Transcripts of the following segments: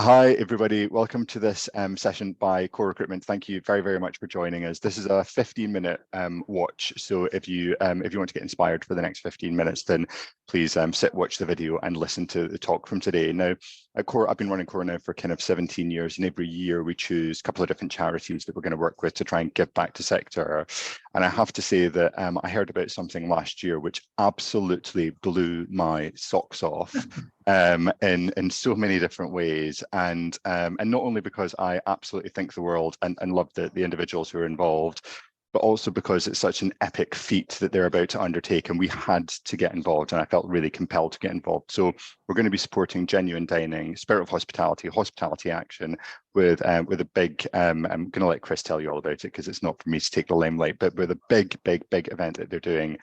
Hi, everybody. Welcome to this session by Core Recruitment. Thank you very, very much for joining us. This is a 15-minute watch. So if you want to get inspired for the next 15 minutes, then please watch the video and listen to the talk from today. Now, at Core, I've been running Core now for kind of 17 years, and every year we choose a couple of different charities that we're going to work with to try and give back to sector. And I have to say that I heard about something last year which absolutely blew my socks off. In so many different ways, and not only because I absolutely think the world and love the individuals who are involved, but also because it's such an epic feat that they're about to undertake, and we had to get involved, and I felt really compelled to get involved. So we're going to be supporting Genuine Dining, Spirit of Hospitality, Hospitality Action with a big. I'm going to let Chris tell you all about it because it's not for me to take the limelight, but with a big event that they're doing.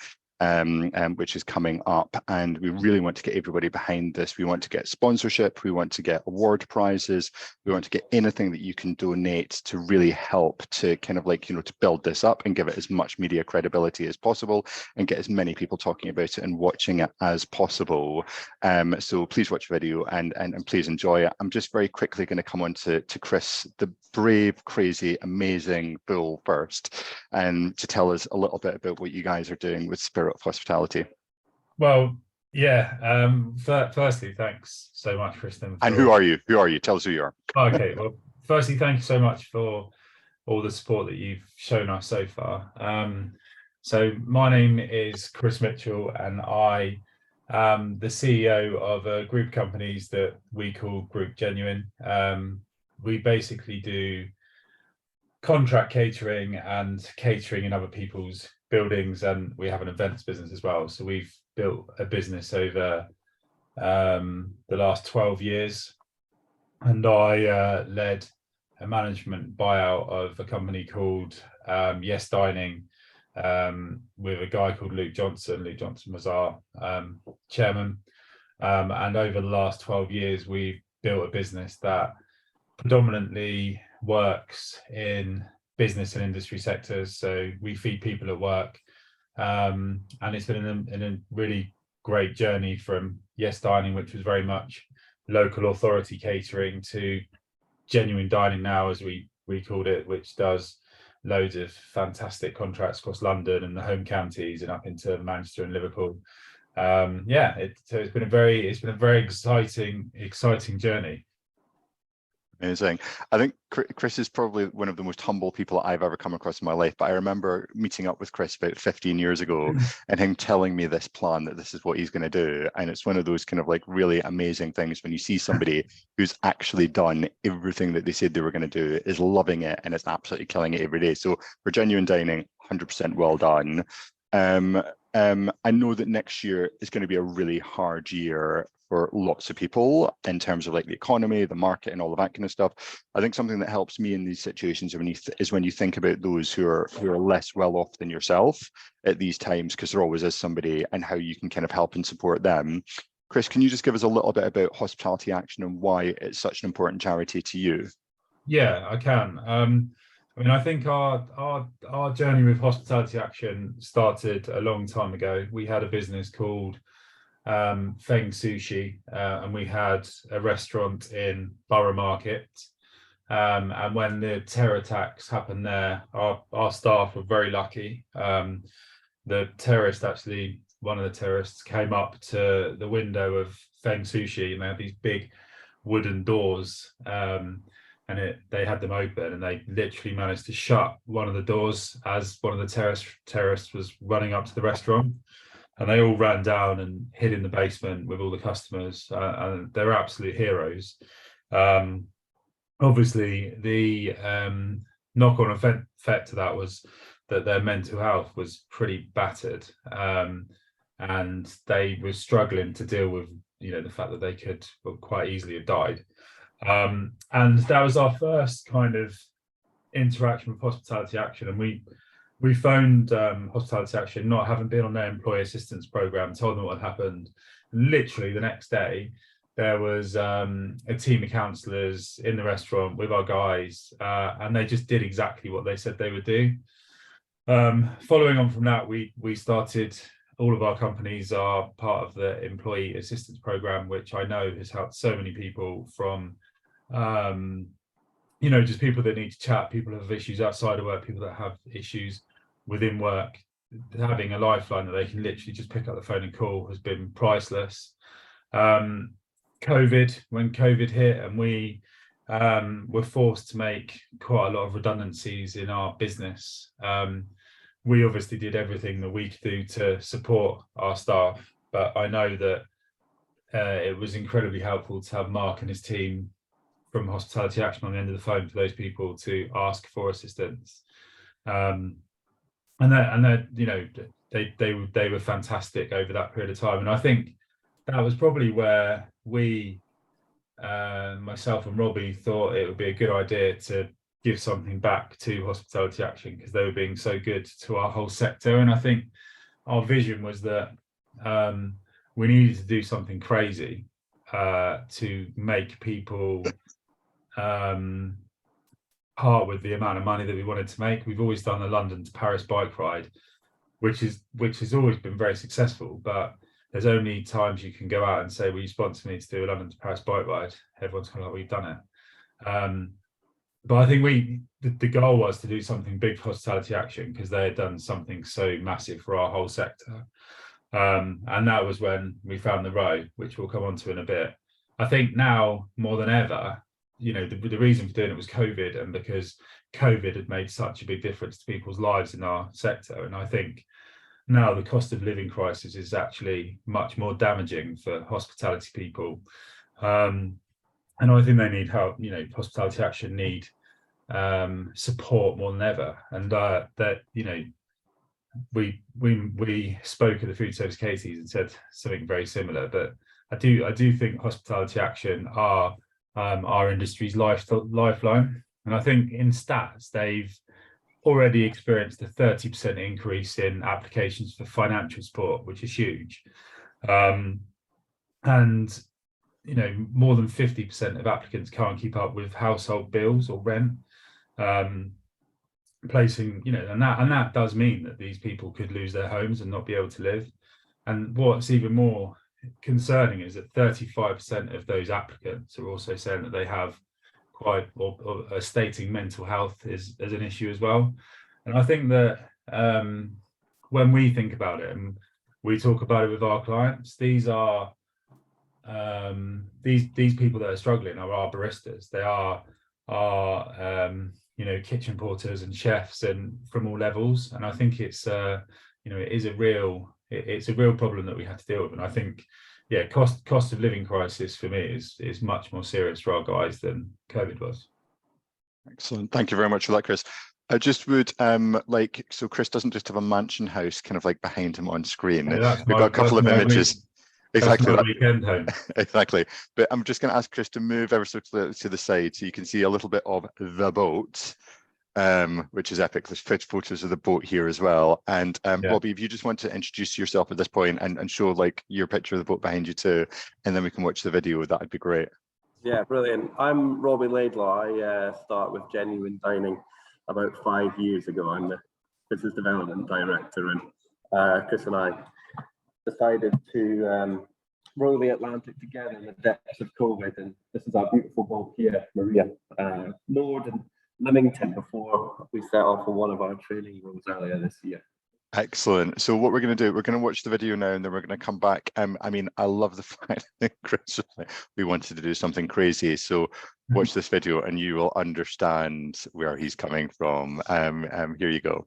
Which is coming up, and we really want to get everybody behind this. We want to get sponsorship, we want to get award prizes, we want to get anything that you can donate to really help to kind of to build this up and give it as much media credibility as possible and get as many people talking about it and watching it as possible. So please watch the video and please enjoy it. I'm just very quickly going to come on to Chris, the brave, crazy, amazing bull first, and to tell us a little bit about what you guys are doing with Spirit of Hospitality. Well, yeah. Firstly, thanks so much, Krishnan. And who are you? Who are you? Tell us who you are. Okay. Well, firstly, thank you so much for all the support that you've shown us so far. So my name is Chris Mitchell, and I am the CEO of a group of companies that we call Group Genuine. We basically do contract catering and catering in other people's buildings, and we have an events business as well. So we've built a business over the last 12 years, and I led a management buyout of a company called Yes Dining with a guy called Luke Johnson. Luke Johnson was our chairman, and over the last 12 years we've built a business that predominantly works in business and industry sectors. So we feed people at work, and it's been a really great journey from Yes Dining, which was very much local authority catering, to Genuine Dining now, as we called it, which does loads of fantastic contracts across London and the home counties and up into Manchester and Liverpool. So it's been a very exciting journey. Amazing. I think Chris is probably one of the most humble people I've ever come across in my life. But I remember meeting up with Chris about 15 years ago and him telling me this plan, that this is what he's going to do. And it's one of those kind of like really amazing things when you see somebody who's actually done everything that they said they were going to do, is loving it, and is absolutely killing it every day. So for Genuine Dining, 100% well done. I know that next year is going to be a really hard year for lots of people in terms of like the economy, the market, and all of that kind of stuff. I think something that helps me in these situations is when you think about those who are less well off than yourself at these times, because there always is somebody, and how you can kind of help and support them. Chris, can you just give us a little bit about Hospitality Action and why it's such an important charity to you? Yeah, I can. I think our journey with Hospitality Action started a long time ago. We had a business called Feng Sushi, and we had a restaurant in Borough Market, and when the terror attacks happened there, our staff were very lucky. The terrorist, actually one of the terrorists, came up to the window of Feng Sushi, and they had these big wooden doors, and they had them open, and they literally managed to shut one of the doors as one of the terrorists was running up to the restaurant. And they all ran down and hid in the basement with all the customers, and they're absolute heroes. Obviously, the knock-on effect to that was that their mental health was pretty battered, and they were struggling to deal with, the fact that they could quite easily have died. And that was our first kind of interaction with Hospitality Action, and we phoned Hospitality Action, not having been on their employee assistance program, told them what had happened. Literally the next day, there was a team of counsellors in the restaurant with our guys, and they just did exactly what they said they would do. Following on from that, we started, all of our companies are part of the employee assistance program, which I know has helped so many people from just people that need to chat, people who have issues outside of work, people that have issues within work. Having a lifeline that they can literally just pick up the phone and call has been priceless. When COVID hit and we were forced to make quite a lot of redundancies in our business, we obviously did everything that we could do to support our staff, but I know that it was incredibly helpful to have Mark and his team from Hospitality Action on the end of the phone for those people to ask for assistance. And they were fantastic over that period of time. And I think that was probably where we, myself and Robbie, thought it would be a good idea to give something back to Hospitality Action, because they were being so good to our whole sector. And I think our vision was that we needed to do something crazy to make people part with the amount of money that we wanted to make. We've always done the London to Paris bike ride, which has always been very successful, but there's only times you can go out and say, will you sponsor me to do a London to Paris bike ride? Everyone's kind of like, we've done it. But I think the goal was to do something big for Hospitality Action, because they had done something so massive for our whole sector. And that was when we found the row, which we'll come on to in a bit. I think now more than ever, the reason for doing it was COVID, and because COVID had made such a big difference to people's lives in our sector. And I think now the cost of living crisis is actually much more damaging for hospitality people. And I think they need help. Hospitality Action need support more than ever. And we spoke at the Food Service Katie's and said something very similar. But I do think Hospitality Action are our industry's lifeline. And I think in stats, they've already experienced a 30% increase in applications for financial support, which is huge. And more than 50% of applicants can't keep up with household bills or rent. And that does mean that these people could lose their homes and not be able to live. And what's even more concerning is that 35% of those applicants are also saying that they have or stating mental health is as an issue as well. And I think that when we think about it and we talk about it with our clients, these are these people that are struggling are our baristas. They are our kitchen porters and chefs, and from all levels. And I think it's it is a real problem that we have to deal with. And I think cost of living crisis for me is much more serious for our guys than COVID was. Excellent. Thank you very much for that, Chris. I just would so Chris doesn't just have a mansion house kind of like behind him on screen. Yeah, we've got a couple of images. Exactly. Weekend home. Exactly. But I'm just going to ask Chris to move ever so to the side so you can see a little bit of the boat, which is epic. There's photos of the boat here as well. And Robbie, if you just want to introduce yourself at this point and show your picture of the boat behind you too, and then we can watch the video, that'd be great. Yeah, brilliant. I'm Robbie Laidlaw. I started with Genuine Dining about 5 years ago. I'm the business development director, and Chris and I decided to row the Atlantic together in the depths of COVID. And this is our beautiful boat here, Maria, moored in Leamington before we set off on one of our training rows earlier this year. Excellent. So what we're going to do, we're going to watch the video now, and then we're going to come back. I love the fact that Chris, we wanted to do something crazy. So watch this video and you will understand where he's coming from. Here you go.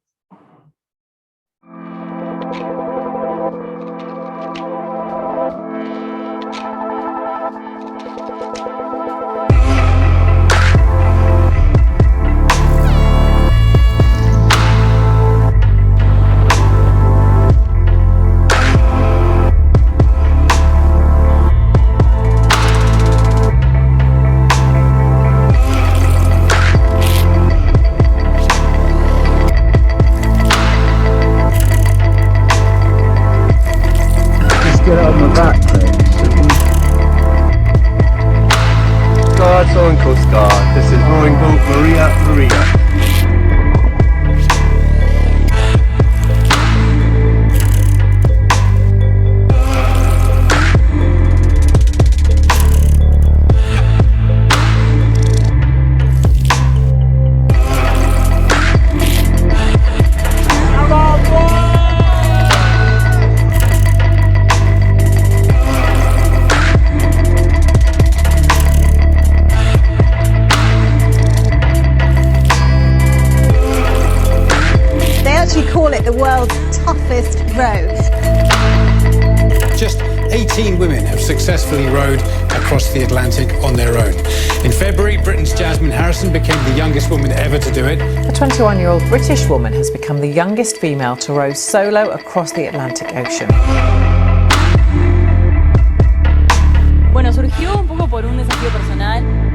Get out of my back, Guards on Coast Guard. This is rowing boat Maria. the world's toughest row. Just 18 women have successfully rowed across the Atlantic on their own. In February, Britain's Jasmine Harrison became the youngest woman ever to do it. A 21-year-old British woman has become the youngest female to row solo across the Atlantic Ocean. Bueno, surgió un poco por un desafío personal.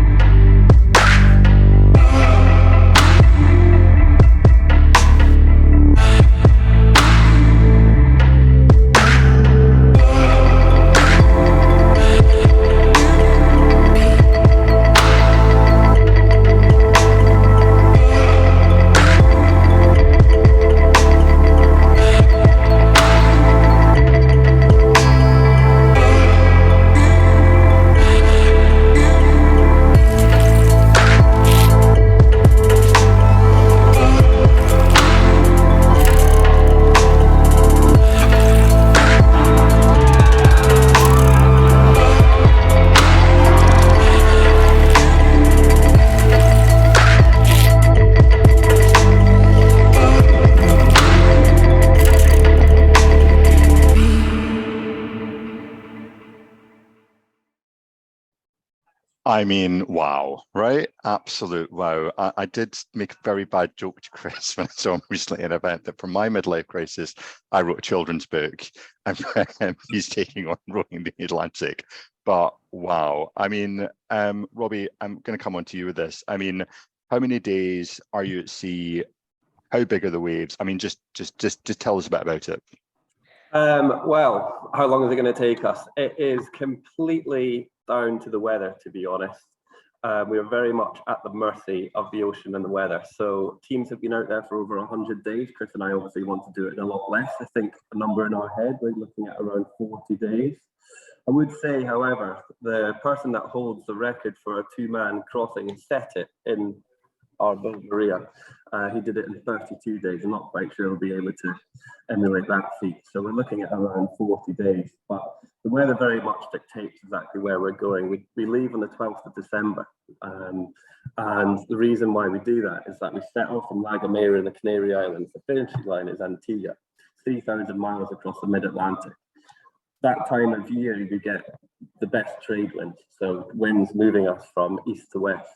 I mean, wow, right? Absolute wow. I did make a very bad joke to Chris when I saw him recently at an event that for my midlife crisis, I wrote a children's book and he's taking on rowing the Atlantic. But wow, I mean, Robbie, I'm going to come on to you with this. I mean, how many days are you at sea? How big are the waves? I mean, just tell us a bit about it. Well, how long is it going to take us? It is completely down to the weather, to be honest. We are very much at the mercy of the ocean and the weather. So teams have been out there for over 100 days. Chris and I obviously want to do it in a lot less. I think a number in our head, we're looking at around 40 days. I would say, however, the person that holds the record for a two-man crossing set it in our Gomera. He did it in 32 days. I'm not quite sure he'll be able to emulate that feat. So we're looking at around 40 days. But the weather very much dictates exactly where we're going. We leave on the 12th of December. And the reason why we do that is that we set off from Gomera in the Canary Islands. The finishing line is Antigua, 3,000 miles across the mid-Atlantic. That time of year, we get the best trade winds. So winds moving us from east to west.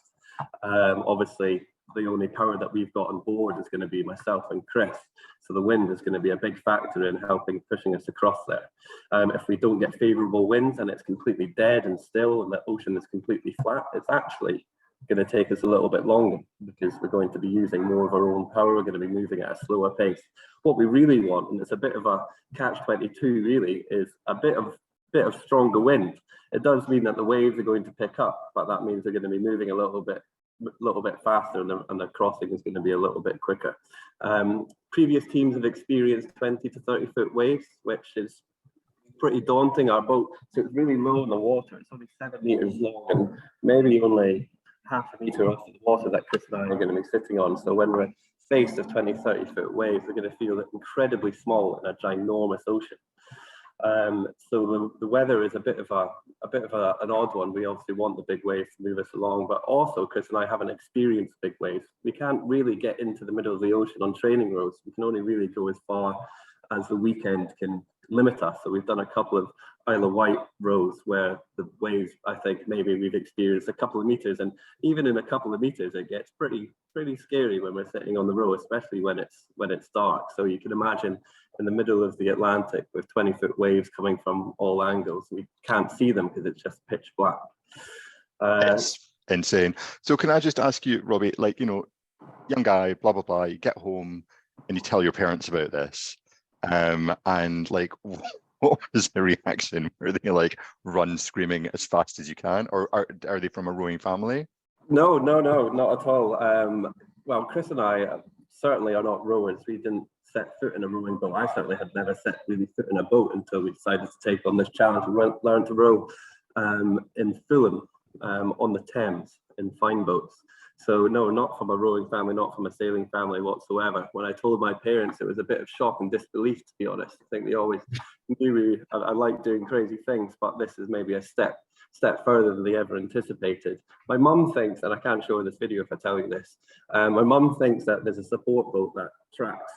Obviously, the only power that we've got on board is going to be myself and Chris. So the wind is going to be a big factor in helping pushing us across there. If we don't get favourable winds and it's completely dead and still and the ocean is completely flat, it's actually going to take us a little bit longer because we're going to be using more of our own power. We're going to be moving at a slower pace. What we really want, and it's a bit of a catch-22 really, is a bit of stronger wind. It does mean that the waves are going to pick up, but that means they're going to be moving a little bit faster and the crossing is going to be a little bit quicker. Previous teams have experienced 20 to 30 foot waves, which is pretty daunting. Our boat, so it's really low in the water. It's only 7 meters long and maybe only half a meter off the water that Chris and I are going to be sitting on. So when we're faced with 20, 30 foot waves, we're going to feel incredibly small in a ginormous ocean. So the weather is a bit of an odd one. We obviously want the big waves to move us along, but also Chris and I haven't experienced big waves. We can't really get into the middle of the ocean on training rows. We can only really go as far as the weekend can limit us. So we've done a couple of Isle of Wight rows where the waves, I think maybe we've experienced a couple of meters, and even in a couple of meters it gets pretty scary when we're sitting on the row, especially when it's dark. So you can imagine in the middle of the Atlantic with 20-foot waves coming from all angles, we can't see them because it's just pitch black. It's insane. So can I just ask you, Robbie, like, you know, young guy, blah blah blah, you get home and you tell your parents about this, and like, what was the reaction? Were they like run screaming as fast as you can, or are they from a rowing family? No, not at all. Well, Chris and I certainly are not rowers. We didn't set foot in a rowing boat. I certainly had never set really foot in a boat until we decided to take on this challenge. We learned to row in Fulham on the Thames in fine boats. So no, not from a rowing family, not from a sailing family whatsoever. When I told my parents, it was a bit of shock and disbelief, to be honest. I think they always knew I like doing crazy things, but this is maybe a step further than they ever anticipated. My mum thinks, and I can't show this video if I tell you this, my mum thinks that there's a support boat that tracks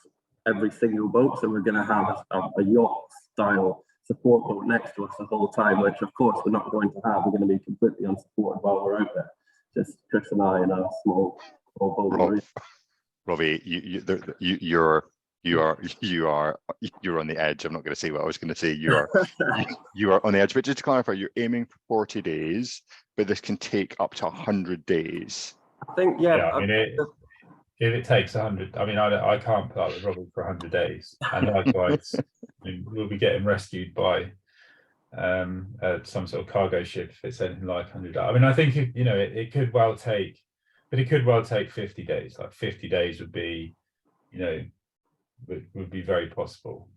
every single boat. So we're going to have a yacht style support boat next to us the whole time, which of course we're not going to have. We're going to be completely unsupported while we're out there. Just Chris and I in a small boat. Robbie, you're on the edge. I'm not going to say what I was going to say. You are on the edge. But just to clarify, you're aiming for 40 days, but this can take up to 100 days. I think, I mean, if it takes 100, I mean, I can't put up with Robbie for 100 days. And likewise, I mean, we'll be getting rescued by some sort of cargo ship if it's anything like 100. I mean, I think it could well take, but it could well take 50 days. Like 50 days would be, would be very possible.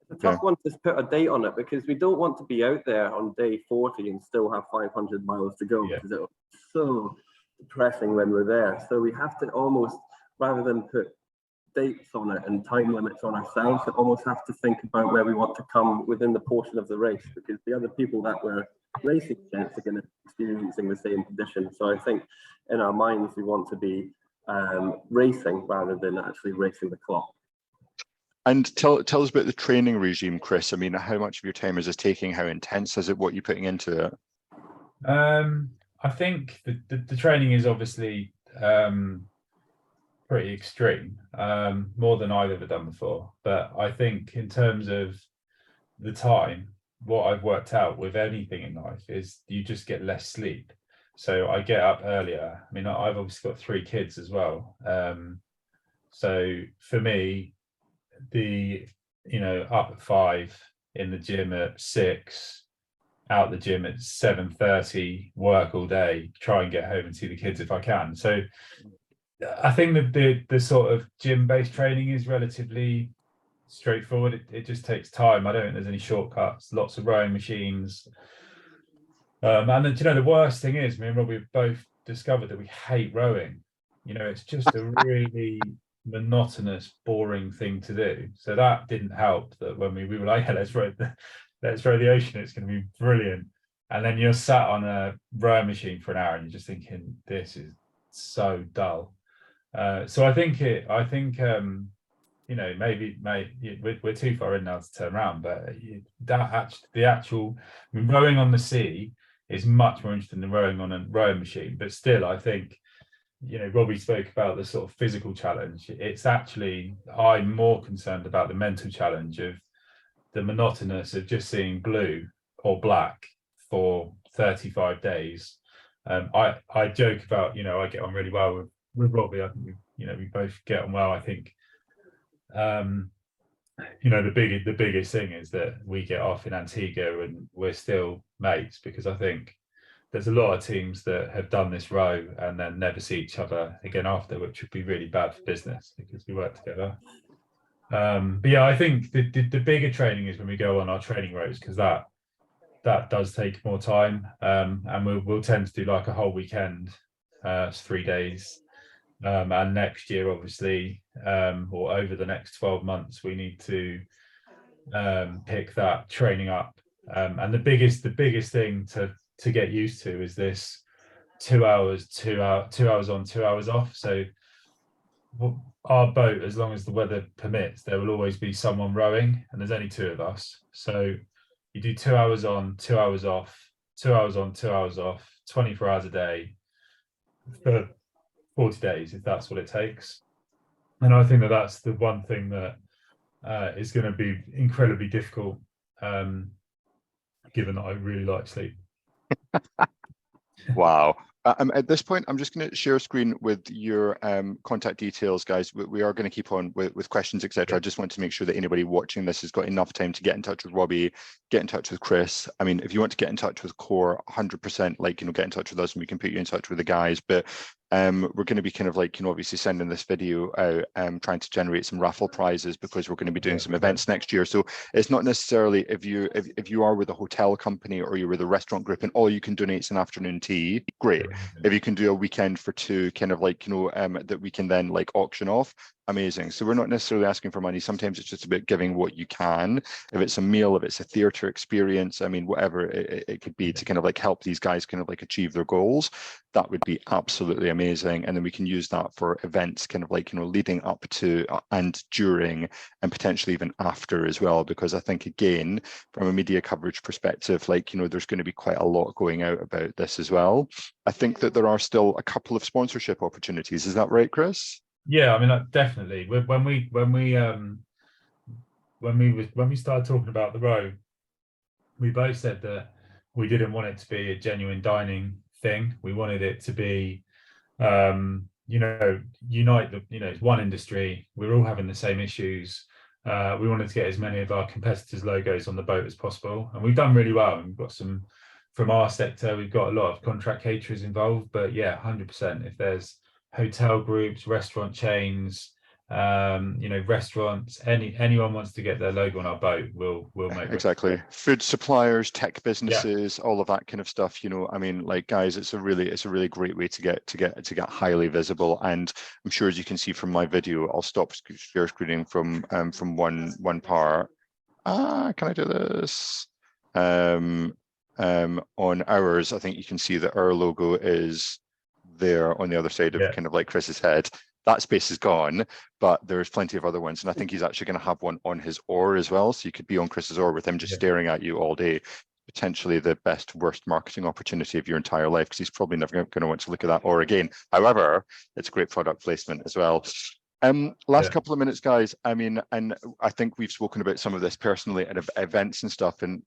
It's a tough one to put a date on it, because we don't want to be out there on day 40 and still have 500 miles to go, because it's so depressing when we're there. So we have to almost, rather than put dates on it and time limits on ourselves, we almost have to think about where we want to come within the portion of the race, because the other people that we're racing against are going to be experiencing the same condition. So I think in our minds we want to be racing rather than actually racing the clock. And tell us about the training regime, Chris. I mean, how much of your time is this taking? How intense is it? What are you putting into it? I think the training is obviously pretty extreme, more than I've ever done before. But I think in terms of the time, what I've worked out with anything in life is you just get less sleep. So I get up earlier. I mean, I've obviously got 3 kids as well. So for me, up at 5, in the gym at 6, out the gym at 7:30, work all day, try and get home and see the kids if I can. So I think that the sort of gym-based training is relatively straightforward. It just takes time. I don't think there's any shortcuts. Lots of rowing machines. And then, the worst thing is, me and Robbie have both discovered that we hate rowing. It's just a really monotonous, boring thing to do. So that didn't help. That when we were like, let's row the ocean, it's going to be brilliant. And then you're sat on a rowing machine for an hour and you're just thinking, this is so dull. So I think maybe we're too far in now to turn around, but rowing on the sea is much more interesting than rowing on a rowing machine. But still, I think, Robbie spoke about the sort of physical challenge. It's actually, I'm more concerned about the mental challenge of the monotonous of just seeing blue or black for 35 days. I joke about, I get on really well with Robbie. I think we both get on well. I think the biggest thing is that we get off in Antigua and we're still mates, because I think there's a lot of teams that have done this row and then never see each other again after, which would be really bad for business because we work together. But yeah, I think the bigger training is when we go on our training rows, because that does take more time, and we'll tend to do like a whole weekend, 3 days. And next year, obviously, or over the next 12 months, we need to pick that training up. And the biggest thing to get used to is this 2 hours on, 2 hours off. So our boat, as long as the weather permits, there will always be someone rowing, and there's only 2 of us. So you do 2 hours on, 2 hours off, 2 hours on, 2 hours off, 24 hours a day for 40 days, if that's what it takes. And I think that's the one thing that is going to be incredibly difficult, given that I really like sleep. Wow. At this point, I'm just going to share a screen with your contact details, guys. We are going to keep on with questions, etc. I just want to make sure that anybody watching this has got enough time to get in touch with Robbie, get in touch with Chris. I mean, if you want to get in touch with Core, 100%, get in touch with us and we can put you in touch with the guys. But we're going to be kind of obviously sending this video out, trying to generate some raffle prizes, because we're going to be doing some events next year. So it's not necessarily if you are with a hotel company or you're with a restaurant group and all you can donate is an afternoon tea, great. If you can do a weekend for 2, that we can then auction off, amazing. So we're not necessarily asking for money. Sometimes it's just about giving what you can. If it's a meal, if it's a theatre experience, I mean, whatever it could be to kind of like help these guys kind of like achieve their goals, that would be absolutely amazing. And then we can use that for events kind of like, you know, leading up to and during and potentially even after as well, because I think, again, from a media coverage perspective, like, you know, there's going to be quite a lot going out about this as well. I think that there are still a couple of sponsorship opportunities. Is that right, Chris? Yeah, I mean, definitely. When we started talking about the row, we both said that we didn't want it to be a genuine dining thing. We wanted it to be, you know, unite the, you know, it's one industry. We're all having the same issues. We wanted to get as many of our competitors' logos on the boat as possible, and we've done really well. We've got some from our sector. We've got a lot of contract caterers involved, but yeah, 100%. If there's hotel groups, restaurant chains, you know, restaurants, anyone wants to get their logo on our boat, we'll make exactly. Food suppliers, tech businesses, all of that kind of stuff. You know, I mean, like, guys, it's a really great way to get highly visible. And I'm sure, as you can see from my video, I'll stop share screening from one part. Can I do this? On ours, I think you can see that our logo is there on the other side of kind of like Chris's head. That space is gone, but there's plenty of other ones, and I think he's actually going to have one on his oar as well, so you could be on Chris's oar with him just staring at you all day. Potentially the worst marketing opportunity of your entire life, because he's probably never going to want to look at that oar again. However, it's great product placement as well. Last couple of minutes, guys. I mean, and I think we've spoken about some of this personally at events and stuff, and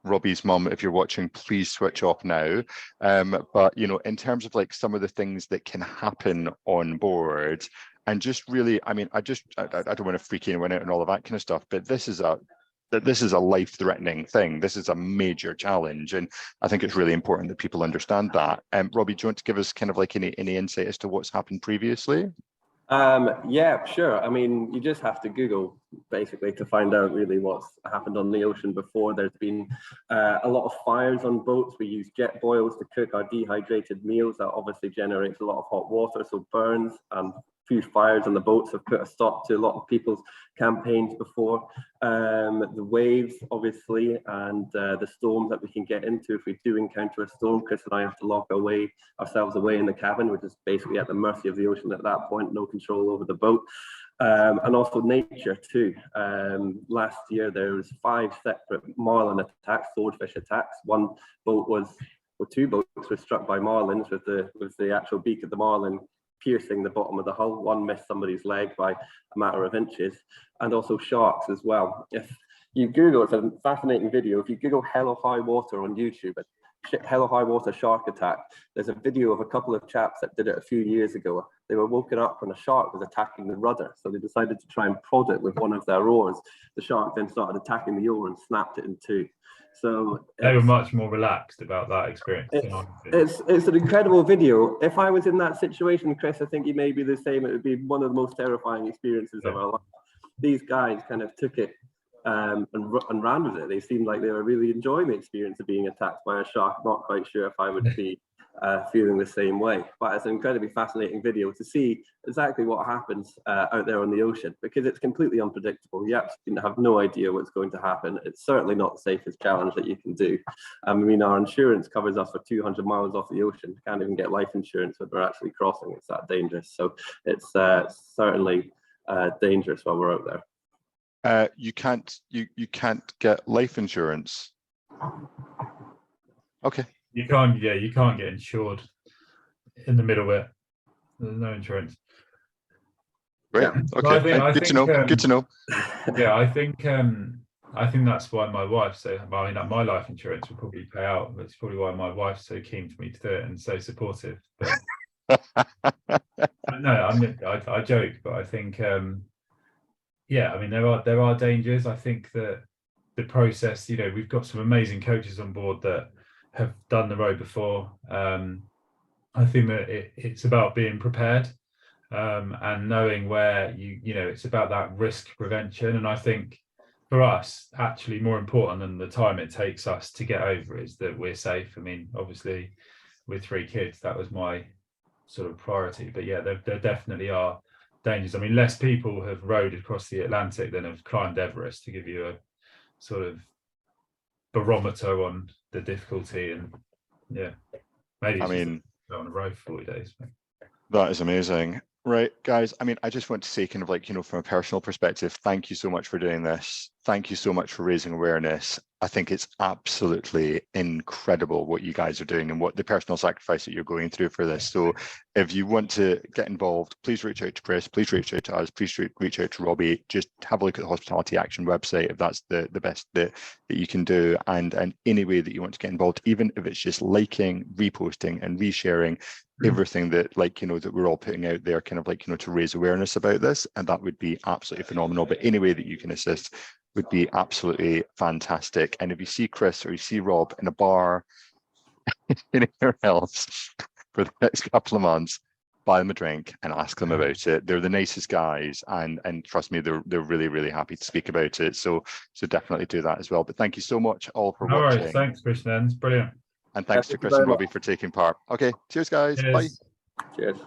Robbie's mum, if you're watching, please switch off now. But, you know, in terms of like some of the things that can happen on board, and just really, I mean, I don't want to freak anyone out and all of that kind of stuff, but this is a life-threatening thing. This is a major challenge, and I think it's really important that people understand that. Robbie, do you want to give us kind of like any insight as to what's happened previously? Yeah, sure. I mean, you just have to Google basically to find out really what's happened on the ocean before. There's been a lot of fires on boats. We use jet boils to cook our dehydrated meals. That obviously generates a lot of hot water, so burns, and few fires on the boats have put a stop to a lot of people's campaigns before. The waves, obviously, and the storms that we can get into if we do encounter a storm. Chris and I have to lock ourselves away in the cabin, which is basically at the mercy of the ocean at that point, no control over the boat. And also nature too. Last year there was 5 separate marlin attacks, swordfish attacks. Two boats were struck by marlins with the actual beak of the marlin piercing the bottom of the hull. One missed somebody's leg by a matter of inches, and also sharks as well. If you Google, it's a fascinating video. If you Google Hell or High Water on YouTube, Hell or High Water shark attack, there's a video of a couple of chaps that did it a few years ago. They were woken up when a shark was attacking the rudder, so they decided to try and prod it with one of their oars. The shark then started attacking the oar and snapped it in two. So they were much more relaxed about that experience. It's an incredible video. If I was in that situation, Chris, I think you may be the same. It would be one of the most terrifying experiences of our life. These guys kind of took it and ran with it. They seemed like they were really enjoying the experience of being attacked by a shark. Not quite sure if I would be feeling the same way, but it's an incredibly fascinating video to see exactly what happens out there on the ocean, because it's completely unpredictable. You absolutely have no idea what's going to happen. It's certainly not the safest challenge that you can do. I mean, our insurance covers us for 200 miles off the ocean. Can't even get life insurance when we're actually crossing. It's that dangerous. So it's certainly dangerous while we're out there. You can't get life insurance. Okay. You can't get insured in the middle of it. There's no insurance. Right. Okay. Good to know. Good to know. Yeah, I think that's why my wife. So, I mean, my life insurance will probably pay out. That's probably why my wife's so keen for me to do it and so supportive. But no, I joke, but I think, yeah, I mean, there are dangers. I think that the process, you know, we've got some amazing coaches on board that have done the road before. I think that it's about being prepared and knowing where you know, it's about that risk prevention. And I think for us, actually more important than the time it takes us to get over is that we're safe. I mean, obviously with 3 kids, that was my sort of priority, but yeah, there definitely are dangers. I mean, less people have rowed across the Atlantic than have climbed Everest, to give you a sort of barometer on the difficulty. And yeah, maybe I mean, go on a road for 40 days. that is amazing. Right, guys, I mean, I just want to say, kind of like, you know, from a personal perspective, thank you so much for doing this. Thank you so much for raising awareness. I think it's absolutely incredible what you guys are doing and what the personal sacrifice that you're going through for this. So if you want to get involved, please reach out to Chris, please reach out to us, please reach out to Robbie. Just have a look at the Hospitality Action website if that's the best that you can do. And any way that you want to get involved, even if it's just liking, reposting and resharing everything that, like, you know, that we're all putting out there, kind of like, you know, to raise awareness about this, and that would be absolutely phenomenal. But any way that you can assist would be absolutely fantastic. And if you see Chris or you see Rob in a bar anywhere else for the next couple of months, buy them a drink and ask them about it. They're the nicest guys, and trust me, they're really, really happy to speak about it. So definitely do that as well. But thank you so much all for watching. All right, thanks, Krishnan. It's brilliant. And thanks to Chris and Robbie for taking part. Okay, cheers guys. Cheers. Bye. Cheers.